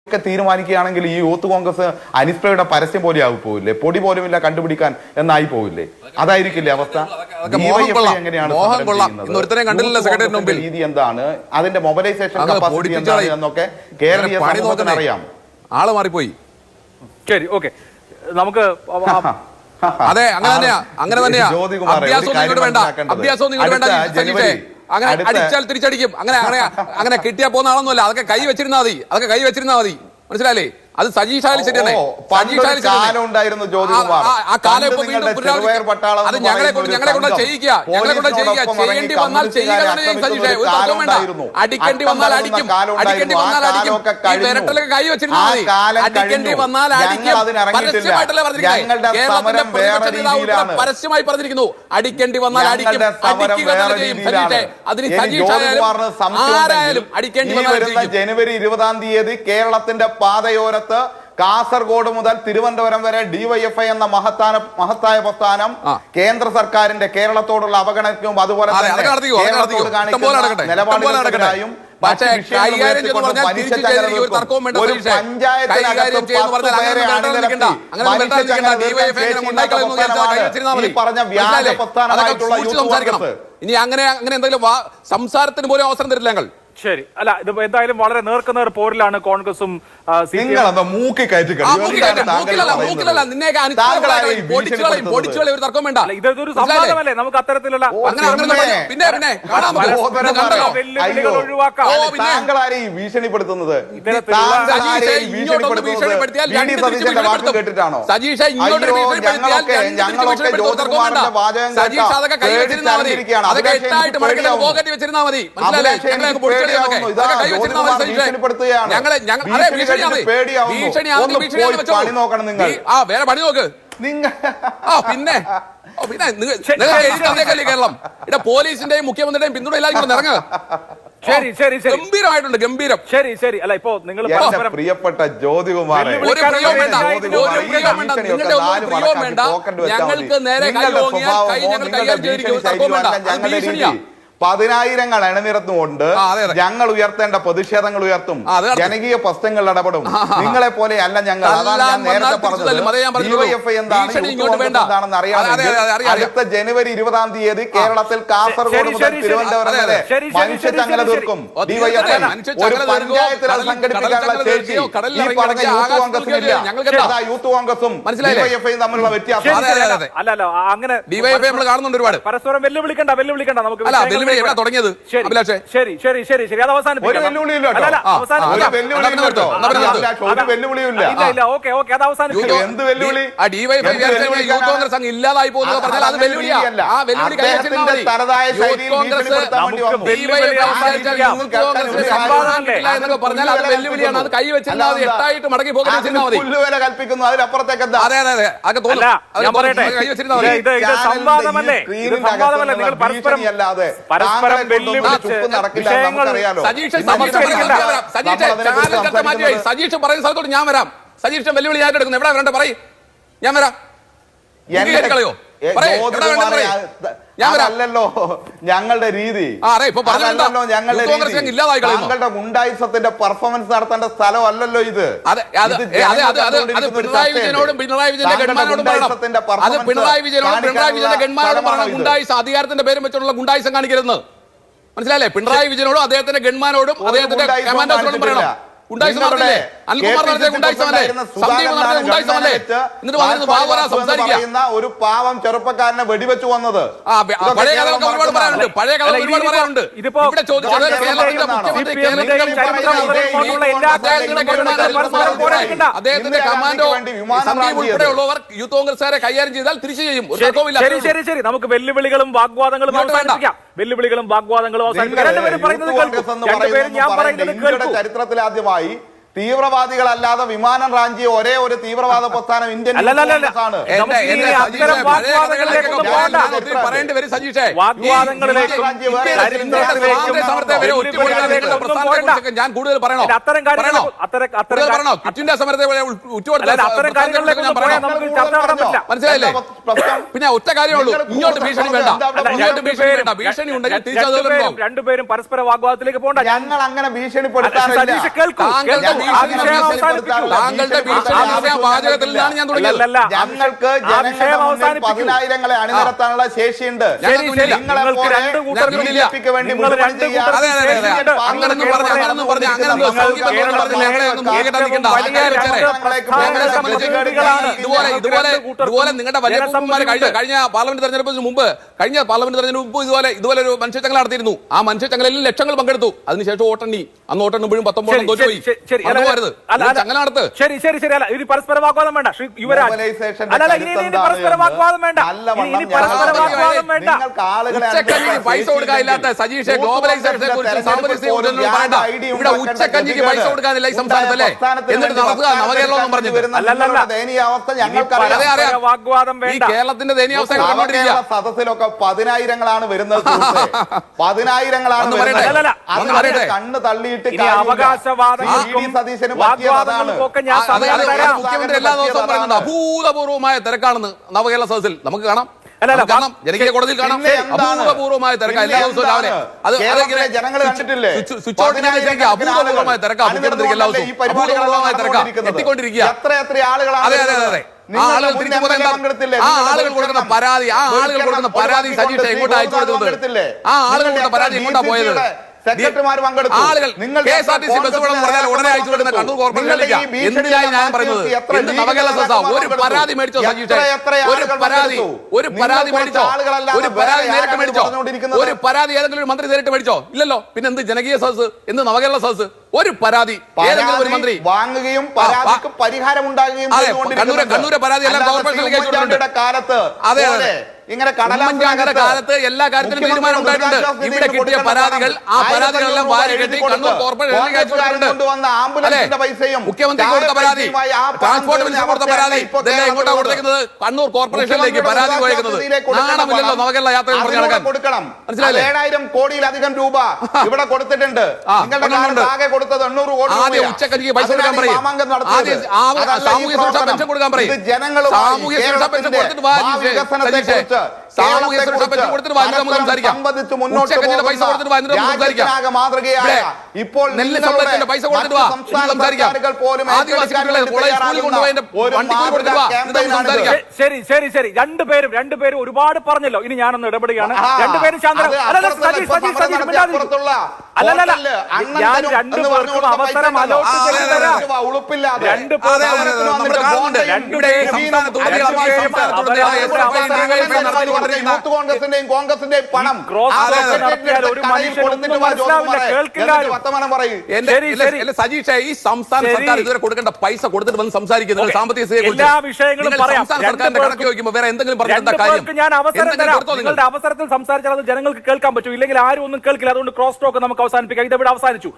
ഒക്കെ തീരുമാനിക്കുകയാണെങ്കിൽ ഈ യൂത്ത് കോൺഗ്രസ് അനിസ്പ്രയുടെ പരസ്യം പോലെ ആയി പോവില്ലേ? പൊടി പോലുമില്ല കണ്ടുപിടിക്കാൻ എന്നായി പോവില്ലേ? അതായിരിക്കില്ലേ അവസ്ഥ? രീതി എന്താണ്, അതിന്റെ മൊബിലൈസേഷൻ കപ്പാസിറ്റി എന്താണ് എന്നൊക്കെ കേരളീയ സമൂഹത്തിന് അറിയാം. ആള് മാറിപ്പോയി. ശരി, ഓക്കെ, നമുക്ക് അതെ അങ്ങനെ തന്നെയാ. അഭ്യാസം നിങ്ങോട്ട് വേണ്ട, അഭ്യാസം നിങ്ങോട്ട് വേണ്ട. അങ്ങനെ അടിച്ചാൽ തിരിച്ചടിക്കും. അങ്ങനെ കിട്ടിയാ പോകുന്ന ആളൊന്നുമല്ല. അതൊക്കെ കൈ വെച്ചിരുന്നാ മതി. മനസ്സിലായില്ലേ? അത് സജീഷായാലും ശരിയല്ലേ? അത് ഞങ്ങളെ കൊണ്ട് ചെയ്യിക്കുക. ചെയ്യേണ്ടി വന്നാൽ അടിക്കേണ്ടി വന്നാൽ അടിക്കും. ഈ വിരട്ടലൊക്കെ കൈ വെച്ചിരുന്നാൽ മതി. അടിക്കേണ്ടി വന്നാൽ അടിക്കും. പരസ്യമായിട്ടല്ലേ പറഞ്ഞിരിക്കുന്നത്? കേരളത്തിന്റെ പരസ്യമായി പറഞ്ഞിരിക്കുന്നു. അടിക്കേണ്ടി വന്നാൽ അടിക്കും. അടിക്കുക ചെയ്യും സജീഷെ. അതിന് സജീഷായാലും ആരായാലും അടിക്കേണ്ടി വന്നാൽ ജനുവരി 20-ാം തീയതി കേരളത്തിന്റെ പാതയോര കാസർഗോഡ് മുതൽ തിരുവനന്തപുരം വരെ ഡിവൈഎഫ്ഐ എന്ന മഹത്തായ പ്രസ്ഥാനം കേന്ദ്ര സർക്കാരിന്റെ കേരളത്തോടുള്ള അവഗണനയ്ക്കും അതുപോലെ നിലപാടുകൾക്കെതിരായും പറഞ്ഞ വ്യാജ പ്രസ്ഥാനമായിട്ടുള്ള ഇനി അങ്ങനെ എന്തെങ്കിലും സംസാരത്തിന് പോലും അവസരം തരില്ല ഞങ്ങൾ. ശരി, അല്ല, ഇത് എന്തായാലും വളരെ നേർക്കുനേർ പോരിലാണ് കോൺഗ്രസും ഇതൊരു സംവാദമല്ലേ? നമുക്ക് അത്തരത്തിലുള്ള ഭീഷണിപ്പെടുത്തുന്നത് വേറെ പണി നോക്ക്. പിന്നെ കേരളം ഇവിടെ പോലീസിന്റെയും മുഖ്യമന്ത്രിയുടെയും പിന്തുണ എല്ലാവരും ഇറങ്ങുക. ഗംഭീരമായിട്ടുണ്ട്, ഗംഭീരം. ശരി, അല്ല, ഇപ്പോ നിങ്ങൾ പ്രിയപ്പെട്ട ജ്യോതികുമാർ, നിങ്ങളുടെ പ്രിയവും വേണ്ട. ഞങ്ങൾക്ക് നേരെ കൈ ഓങ്ങിയാൽ ഞങ്ങൾ കൈകാര്യം ചെയ്തിരിക്കും. 10,000 അണിനിരത്തുകൊണ്ട് ഞങ്ങൾ ഉയർത്തേണ്ട പ്രതിഷേധങ്ങൾ ഉയർത്തും, ജനകീയ പ്രശ്നങ്ങളിൽ ഇടപെടും. നിങ്ങളെ പോലെ അല്ല ഞങ്ങൾ. അതാണ് ഞാൻ നേരത്തെ പറഞ്ഞത്. ഡിവൈഎഫ്ഐ എന്താണെന്ന് അറിയാമെങ്കിൽ അടുത്ത ജനുവരി 20-ാം തീയതി കേരളത്തിൽ കാസർഗോഡ് മുതൽ തിരുവനന്തപുരം വരെ മനുഷ്യച്ചങ്ങല തീർക്കും. ഡിവൈഎഫ്ഐ ഒരു പഞ്ചായത്തിൽ സംഘടിപ്പിക്കാനുള്ള ശേഷി ഈ പറഞ്ഞ യൂത്ത് കോൺഗ്രസിനില്ല. അതാ യൂത്ത് കോൺഗ്രസും ഡിവൈഎഫ്ഐയും തമ്മിലുള്ള വ്യത്യാസം. അല്ലല്ലോ, അങ്ങനെ ഡിവൈഎഫ്ഐ നമ്മൾ കാണുന്നുണ്ട് ഒരുപാട്. പരസ്പരം വെല്ലുവിളിക്കണ്ട. നമുക്ക് തുടങ്ങിയത്. ശരി, അത് അവസാനിപ്പിക്കാം. യൂത്ത് കോൺഗ്രസ് അങ്ങ് ഇല്ലാതായി പോകുന്നത് പറഞ്ഞാൽ അത് വെല്ലുവിളിയാണ്. ആ വെല്ലുവിളി പറഞ്ഞാൽ അത് വെല്ലുവിളിയാണ്. അത് കൈ വെച്ചില്ല, അത് 8ആയിട്ട് മടങ്ങി പോകാൻ വെച്ചിരുന്നാൽ മതി. കൽപ്പിക്കുന്നു, അതിലപ്പുറത്തേക്ക് അതെ അതൊക്കെ തോന്നുന്നു. കൈ വെച്ചിരുന്നാൽ മതി. സംവാദമല്ലേ? നിങ്ങൾ പരസ്പരം സജീഷ് പറയുന്ന സ്ഥലത്തോട്ട് ഞാൻ വരാം. സജീഷ് വെല്ലുവിളി ഞാൻ എടുക്കുന്നു. എവിടെ വരണ്ട പറയും, ഞാൻ വരാം. കളയോ അല്ലല്ലോ ഞങ്ങളുടെ രീതി. ഞങ്ങളുടെ ഗുണ്ടായിസത്തിന്റെ പെർഫോമൻസ് നടത്തേണ്ട സ്ഥലം അല്ലല്ലോ ഇത്. പിണറായി വിജയനോടും പിണറായി വിജയന്റെ ഗൺമാനോടും പറയണം ഗുണ്ടായിസം അധികാരത്തിന്റെ പേരും വെച്ചുള്ള ഗുണ്ടായിസം കാണിക്കരുതെന്ന്. മനസ്സിലായില്ലേ? പിണറായി വിജയനോടും അദ്ദേഹത്തിന്റെ ഗൺമാനോടും അദ്ദേഹത്തിന്റെ കമാൻഡോസിനോടും പറയണം. ഒരു പാവം ചെറുപ്പക്കാരനെ വെടിവെച്ചു വന്നത് പഴയ കഥകളൊക്കെ ഒരുപാട് പറയാനുണ്ട്. പഴയ കഥ ഒരുപാട് പറയാനുണ്ട്. ഇവിടെ ചോദിച്ചത് അദ്ദേഹത്തിന്റെ കമാൻഡോ ഉൾപ്പെടെയുള്ളവർ യൂത്ത് കോൺഗ്രസ്സുകാരെ കൈകാര്യം ചെയ്താൽ തിരിച്ചു ചെയ്യും. ശരി, നമുക്ക് വെല്ലുവിളികളും വാഗ്വാദങ്ങളും അവസാനിപ്പിക്കാം. ചരിത്രത്തിലാദ്യമായി തീവ്രവാദികളല്ലാതെ വിമാനം റാഞ്ചിയ ഒരേ ഒരു തീവ്രവാദ പ്രസ്ഥാനം ഇന്ത്യൻ ആണ്. ഞാൻ കൂടുതൽ പറയണോ? മനസ്സിലായില്ലേ? പിന്നെ ഒറ്റ കാര്യമുള്ളൂ, ഇങ്ങോട്ട് ഭീഷണി വേണ്ട. ഭീഷണി ഉണ്ടെങ്കിൽ രണ്ടുപേരും പരസ്പര വാഗ്വാദത്തിലേക്ക് പോകണ്ട. ഞങ്ങൾ അങ്ങനെ ഭീഷണിപ്പെടുത്താൻ താങ്കളുടെ ഭീഷണി വാചകത്തിൽ നിന്നാണ് ഞാൻ തുടങ്ങിയത്. ഞങ്ങൾക്ക് ജനങ്ങളുടെ മുന്നിൽ പതിനായിരങ്ങളെ അണിനിരത്താനുള്ള ശേഷിയുണ്ട്. ഇതുപോലെ നിങ്ങളുടെ വലിയ കഴിഞ്ഞ പാർലമെന്റ് തെരഞ്ഞെടുപ്പിന് മുമ്പ് ഇതുപോലെ ഒരു മനുഷ്യച്ചങ്ങല നടത്തിയിരുന്നു. ആ മനുഷ്യച്ചങ്ങലയിൽ ലക്ഷങ്ങൾ പങ്കെടുത്തു. അതിനുശേഷം വോട്ടെണ്ണി, അന്ന് വോട്ടെണ്ണുമ്പോഴും 19 തോറ്റുപോയി. ചങ്ങല നടത്ത്. ശരി ശരി ശരി. അല്ല ഇനി പരസ്പര വാഗ്വാദം വേണ്ട ശ്രീ യുവരാജ്. പരസ്പര വാഗ്വാദം വേണ്ട. ഉച്ചക്കഞ്ഞിക്ക് പൈസ കൊടുക്കാനില്ലാത്ത സജീഷെ ഗ്ലോബലൈസേഷനെ കുറിച്ച് സാമ്പത്തിക പറയണ്ട. ഇവിടെ ഉച്ചക്കഞ്ഞിക്ക് പൈസ കൊടുക്കാനില്ല ഈ സംസ്ഥാനത്തല്ലേ? എന്നിട്ട് നടത്തുക നവകേരളം എന്നും പറഞ്ഞു. ഈ കേരളത്തിന്റെ ദയനീയാവസ്ഥ സദസ്സിലൊക്കെ പതിനായിരങ്ങളാണ് വരുന്നത്. പതിനായിരങ്ങളാണ് കണ്ണ് തള്ളിയിട്ട് സതീശന് മുഖ്യമന്ത്രി എല്ലാ ദിവസവും പറയുന്നുണ്ട് അഭൂതപൂർവമായ തിരക്കാണെന്ന് നവകേരള സദസ്സിൽ. നമുക്ക് കാണാം, ജനകീയ കോടതിയിൽ കാണാം. അഭൂതപൂർവമായ തിരക്കാണ് എല്ലാ ദിവസവും രാവിലെ. അത് ജനങ്ങൾ കണ്ടിട്ടില്ലേ? അഭൂതപൂർവമായ തിരക്കാണ് മുഖ്യമന്ത്രിക്ക് എല്ലാ ദിവസവും. അഭൂതപൂർവമായ തിരക്കാണ് എത്തിക്കൊണ്ടിരിക്കുക. എത്ര ആളുകളാണ്? അതെ അതെ അതെ. ആ ആളുകൾ തിരിച്ചു പോകുന്ന ആ ആളുകൾ കൊടുക്കുന്ന പരാതി സജീഷ് എങ്ങോട്ടാ അയച്ചു കൊടുക്കുന്നത്? ആ ആളുകൾ കൊടുത്ത പരാതി എങ്ങോട്ടാ പോയത്? സെക്രട്ടറിമാർ പങ്കെടുത്തു. ആളുകൾ KSRTC ബസ് പറഞ്ഞാൽ ഉടനെ അയച്ചു കൊടുക്കുന്ന കണ്ണൂർ കോർപ്പറേഷനിലേക്ക് എന്തിനായി ഞാൻ പറയുന്നത്? എന്ത് നവകേരള സദസ്സാ? ഒരു പരാതി മേടിച്ചോ സജീഷേ? ഒരു പരാതി മേടിച്ചോ? ഒരു പരാതി നേരിട്ട് മേടിച്ചോ? ഒരു പരാതി ഏതെങ്കിലും ഒരു മന്ത്രി നേരിട്ട് മേടിച്ചോ? ഇല്ലല്ലോ. പിന്നെ എന്ത് ജനകീയ സദസ്സ്? എന്ത് നവകേരള സദസ്സ്? ഒരു പരാതി ഏതെങ്കിലും ഒരു മന്ത്രി വാങ്ങുകയും പരാതിക്ക് പരിഹാരം ഉണ്ടാകുകയും കണ്ണൂരെ പരാതി എല്ലാം കോർപ്പറേഷനിലേക്ക് അയച്ചു കൊടുത്തിട്ടുണ്ട്. കാലത്ത് അതെ അതെ ഇങ്ങനെ ഉമ്മൻചാണ്ടിയുടെ കാലത്ത് എല്ലാ കാര്യത്തിലും തീരുമാനം ഉണ്ടായിട്ടുണ്ട്. ഇവിടെ കിട്ടിയ പരാതികൾ ആ പരാതികളെല്ലാം വാരി കെട്ടി കണ്ണൂർ കോർപ്പറേഷനിലേക്ക് അയച്ചു കൊടുത്തിട്ടുണ്ട്. മുഖ്യമന്ത്രി കൊടുത്ത പരാതി, ട്രാൻസ്പോർട്ട് മിനിസ്റ്റർ കൊടുത്ത പരാതി ഇതെല്ലാം എങ്ങോട്ടാണ് കൊടുത്തേക്കുന്നത്? കണ്ണൂർ കോർപ്പറേഷനിലേക്ക് പരാതി പോയേക്കുന്നത്. നാണമില്ലല്ലോ നവകേരള യാത്രകൾ പറഞ്ഞു നടക്കാൻ. മനസ്സിലായില്ലേ? 7000 കോടിയിലധികം രൂപ ഇവിടെ കൊടുത്തിട്ടുണ്ട്. ആകെ കൊടുത്തത് 800 കോടി. ആദ്യം ഉച്ചക്കഞ്ഞിക്ക് പൈസ കൊടുക്കാൻ പറയും. ആദ്യം സാമൂഹ്യ സുരക്ഷാ പെൻഷൻ കൊടുക്കാൻ പറയും. സാമൂഹ്യ സുരക്ഷാ പെൻഷൻ കൊടുത്തിട്ട് വാ സാമൂഹ്യ സുരക്ഷാ പെൻഷൻ കൊടുത്തിട്ട് വാ നമുക്ക് സംസാരിക്കാം. ഉച്ചക്കഞ്ഞിയുടെ പൈസ കൊടുത്തിട്ട് വാ നമുക്ക് സംസാരിക്കാം. ഇപ്പോൾ നെല്ല് സംഭരിച്ചിട്ട് പൈസ കൊടുത്തിട്ട് വാ സംസാരിക്കാം. ആദിവാസി കുട്ടികളെ സ്കൂളിൽ കൊണ്ടുപോയി വണ്ടിക്കൂലി കൊടുത്തിട്ട് വാ സംസാരിക്കാം. ശരി ശരി ശരി. രണ്ടുപേരും ഒരുപാട് പറഞ്ഞല്ലോ. ഇനി ഞാനൊന്ന് ഇടപെടുകയാണ്. രണ്ടുപേരും ശാന്തരാകും. അല്ലല്ല ഞാൻ രണ്ടുപേർക്കും അവസരം അലോട്ട് ചെയ്തു തരാം. കോൺഗ്രസിന്റെയും കോൺഗ്രസിന്റെയും പണം ഒരു മനുഷ്യനൊന്നും മനസ്സിലാവില്ല, കേൾക്കില്ല. സജീഷ്, ഈ സംസ്ഥാന സർക്കാർ ഇതുവരെ കൊടുക്കേണ്ട പൈസ കൊടുത്തിട്ട് വന്ന് സംസാരിക്കുന്നത് സാമ്പത്തിക എല്ലാ വിഷയങ്ങളും പറയാം. കണക്ക് ചോദിക്കുമ്പോൾ വേറെ എന്തെങ്കിലും പറഞ്ഞിട്ട് കാര്യം? ഞാൻ അവസരം തരാം. നിങ്ങളുടെ അവസരത്തിൽ സംസാരിച്ചാൽ അത് ജനങ്ങൾക്ക് കേൾക്കാൻ പറ്റും. ഇല്ലെങ്കിൽ ആരും ഒന്നും കേൾക്കില്ല. അതുകൊണ്ട് ക്രോസ് ടോക്ക് നമുക്ക് അവസാനിപ്പിക്കാം. ഇതെവിടെ അവസാനിച്ചു?